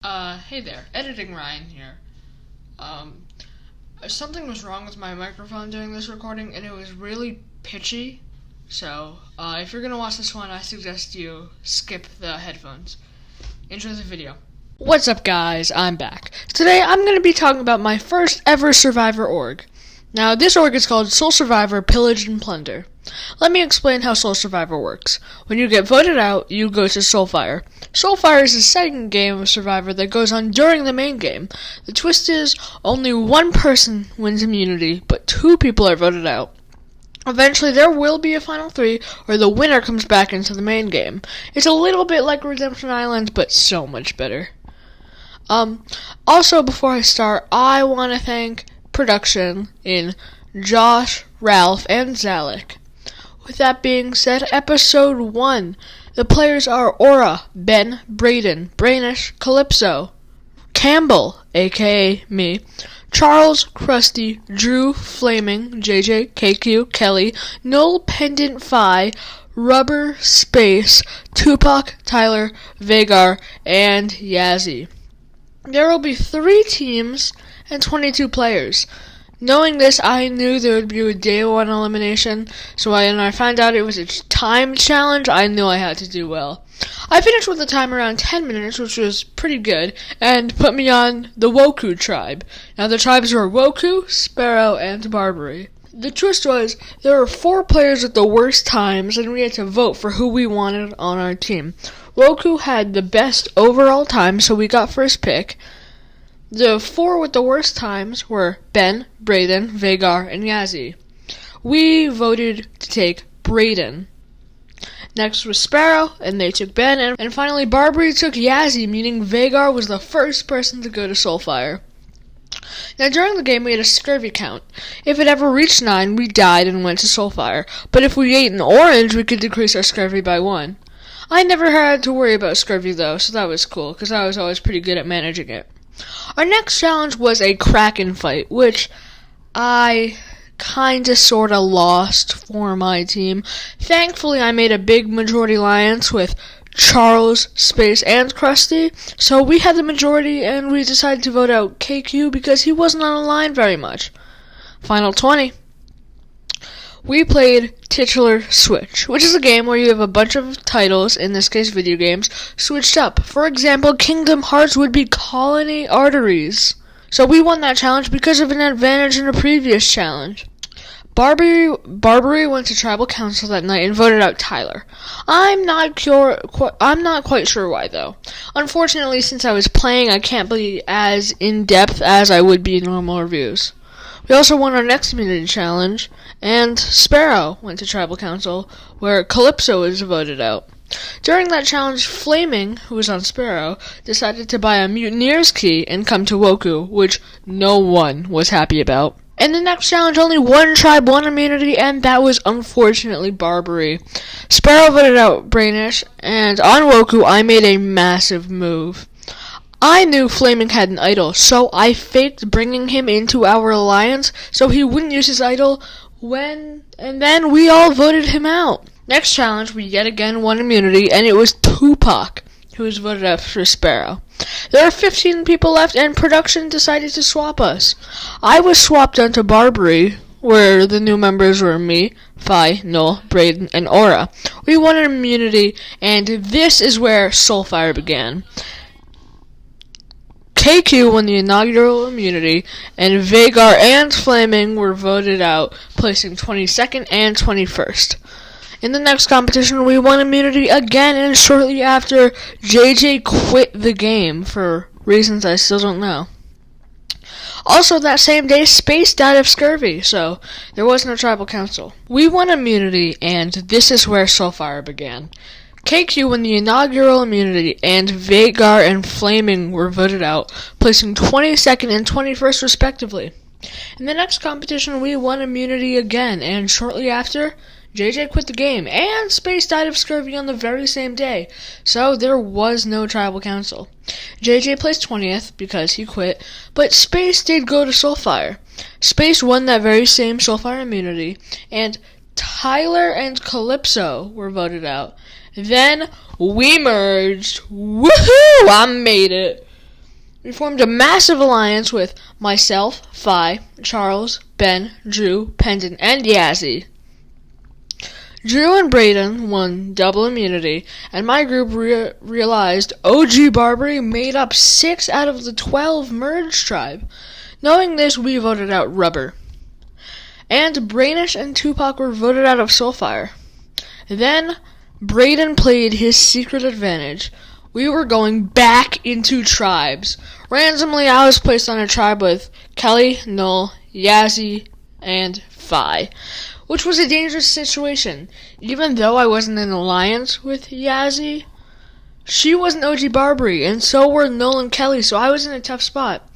Hey there, Editing Ryan here. Um, Something was wrong with my microphone during this recording, and it was really pitchy. So, if you're gonna watch this one, I suggest you skip the headphones. Enjoy the video. What's up, guys? I'm back. Today, I'm gonna be talking about my first ever Survivor org. Now, this org is called Soul Survivor Pillage and Plunder. Let me explain how Soul Survivor works. When you get voted out, you go to Soulfire. Soulfire is the second game of Survivor that goes on during the main game. The twist is, only one person wins immunity, but two people are voted out. Eventually, there will be a final three, or the winner comes back into the main game. It's a little bit like Redemption Island, but so much better. Also, before I start, I want to thank production in Josh, Ralph, and Zalek. With that being said, episode 1. The players are Aura, Ben, Braden, Brainish, Calypso, Campbell, aka me, Charles, Krusty, Drew, Flaming, JJ, KQ, Kelly, Null, Pendant, Phi, Rubber, Space, Tupac, Tyler, Vagar, and Yazzie. There will be 3 teams and 22 players. Knowing this, I knew there would be a day 1 elimination, so when I found out it was a time challenge, I knew I had to do well. I finished with a time around 10 minutes, which was pretty good, and put me on the Woku tribe. Now, the tribes were Woku, Sparrow, and Barbary. The twist was, there were 4 players with the worst times, and we had to vote for who we wanted on our team. Woku had the best overall time, so we got first pick. The 4 with the worst times were Ben, Braden, Vagar, and Yazzie. We voted to take Braden. Next was Sparrow, and they took Ben, and finally Barbary took Yazzie, meaning Vagar was the first person to go to Soulfire. Now, during the game, we had a scurvy count. If it ever reached 9, we died and went to Soulfire, but if we ate an orange, we could decrease our scurvy by 1. I never had to worry about scurvy, though, so that was cool, because I was always pretty good at managing it. Our next challenge was a Kraken fight, which I kinda sorta lost for my team. Thankfully, I made a big majority alliance with Charles, Space, and Krusty, so we had the majority and we decided to vote out KQ because he wasn't on the line very much. Final 20. We played Titular Switch, which is a game where you have a bunch of titles, in this case video games, switched up. For example, Kingdom Hearts would be Colony Arteries. So we won that challenge because of an advantage in a previous challenge. Barbary went to Tribal Council that night and voted out Tyler. I'm not quite sure why, though. Unfortunately, since I was playing, I can't be as in-depth as I would be in normal reviews. We also won our next immunity challenge, and Sparrow went to Tribal Council, where Calypso was voted out. During that challenge, Flaming, who was on Sparrow, decided to buy a Mutineer's key and come to Woku, which no one was happy about. In the next challenge, only one tribe won immunity, and that was unfortunately Barbary. Sparrow voted out Brainish, and on Woku, I made a massive move. I knew Flaming had an idol, so I faked bringing him into our alliance so he wouldn't use his idol and then we all voted him out. Next challenge, we yet again won immunity, and it was Tupac who was voted out for Sparrow. There are 15 people left, and production decided to swap us. I was swapped onto Barbary, where the new members were me, Phi, Null, Braden, and Aura. We won immunity, and this is where Soulfire began. KQ won the inaugural immunity, and Vagar and Flaming were voted out, placing 22nd and 21st. In the next competition, we won immunity again, and shortly after, JJ quit the game for reasons I still don't know. Also, that same day, Space died of scurvy, so there was no tribal council. We won immunity, and this is where Soulfire began. KQ won the inaugural immunity, and Vagar and Flaming were voted out, placing 22nd and 21st respectively. In the next competition, we won immunity again, and shortly after, JJ quit the game, and Space died of scurvy on the very same day, so there was no tribal council. JJ placed 20th because he quit, but Space did go to Soulfire. Space won that very same Soulfire immunity, and Tyler and Calypso were voted out. Then we merged. Woohoo! I made it. we formed a massive alliance with myself, Phi, Charles, Ben, Drew, Pendant, and Yazzie. Drew and Brayden won double immunity, and my group realized OG Barbary made up 6 out of the 12 merged tribe. Knowing this, we voted out Rubber. And Brainish and Tupac were voted out of Soulfire. Then, Brayden played his secret advantage. We were going back into tribes. Randomly, I was placed on a tribe with Kelly, Null, Yazzie, and Phi, which was a dangerous situation. Even though I wasn't in alliance with Yazzie, she wasn't OG Barbary, and so were Null and Kelly, so I was in a tough spot.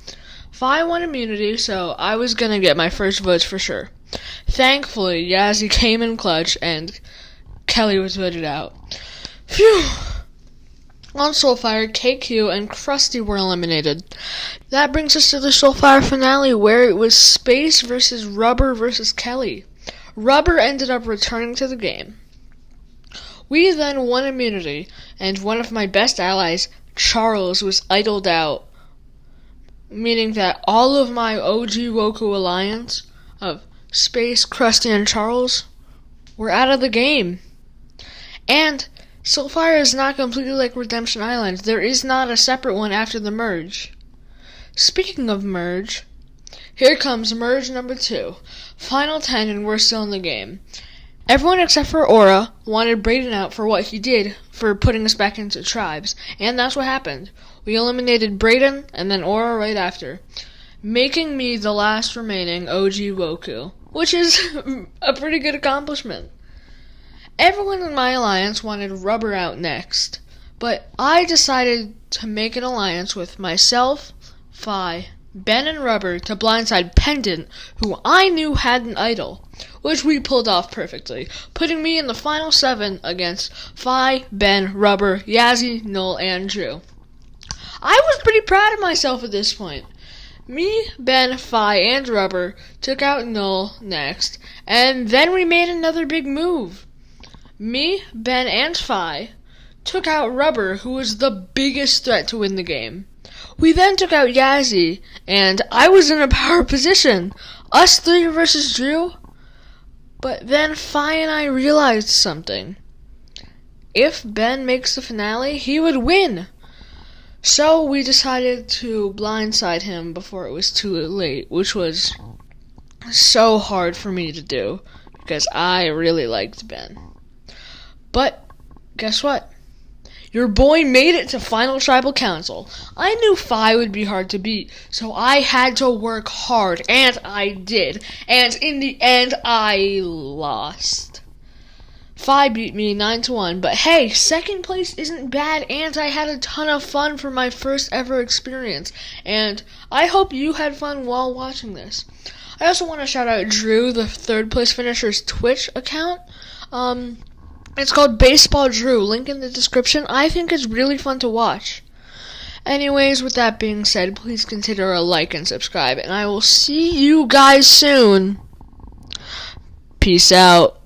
Phi won immunity, so I was gonna get my first votes for sure. Thankfully, Yazzie came in clutch, and Kelly was voted out. Phew! On Soulfire, KQ and Krusty were eliminated. That brings us to the Soulfire finale, where it was Space versus Rubber versus Kelly. Rubber ended up returning to the game. We then won immunity, and one of my best allies, Charles, was idled out, meaning that all of my OG Woku alliance of Space, Krusty, and Charles were out of the game. And Soulfire is not completely like Redemption Island. There is not a separate one after the merge. Speaking of merge, here comes merge number 2. Final 10, and we're still in the game. Everyone except for Aura wanted Brayden out for what he did for putting us back into tribes, and that's what happened. We eliminated Brayden and then Aura right after, making me the last remaining OG Woku, which is a pretty good accomplishment. Everyone in my alliance wanted Rubber out next, but I decided to make an alliance with myself, Phi, Ben, and Rubber to blindside Pendant, who I knew had an idol, which we pulled off perfectly, putting me in the final 7 against Phi, Ben, Rubber, Yazzie, Null, and Drew. I was pretty proud of myself at this point. Me, Ben, Phi, and Rubber took out Null next, and then we made another big move. Me, Ben, and Phi took out Rubber, who was the biggest threat to win the game. We then took out Yazzie, and I was in a power position. Us 3 versus Drew. But then Phi and I realized something. If Ben makes the finale, he would win. So we decided to blindside him before it was too late, which was so hard for me to do, because I really liked Ben. But, guess what? Your boy made it to Final Tribal Council. I knew Phi would be hard to beat, so I had to work hard, and I did. And in the end, I lost. Phi beat me 9-1, but hey, second place isn't bad, and I had a ton of fun for my first ever experience. And I hope you had fun while watching this. I also want to shout out Drew, the third place finisher's Twitch account. It's called Baseball Drew, link in the description. I think it's really fun to watch. Anyways, with that being said, please consider a like and subscribe, and I will see you guys soon. Peace out.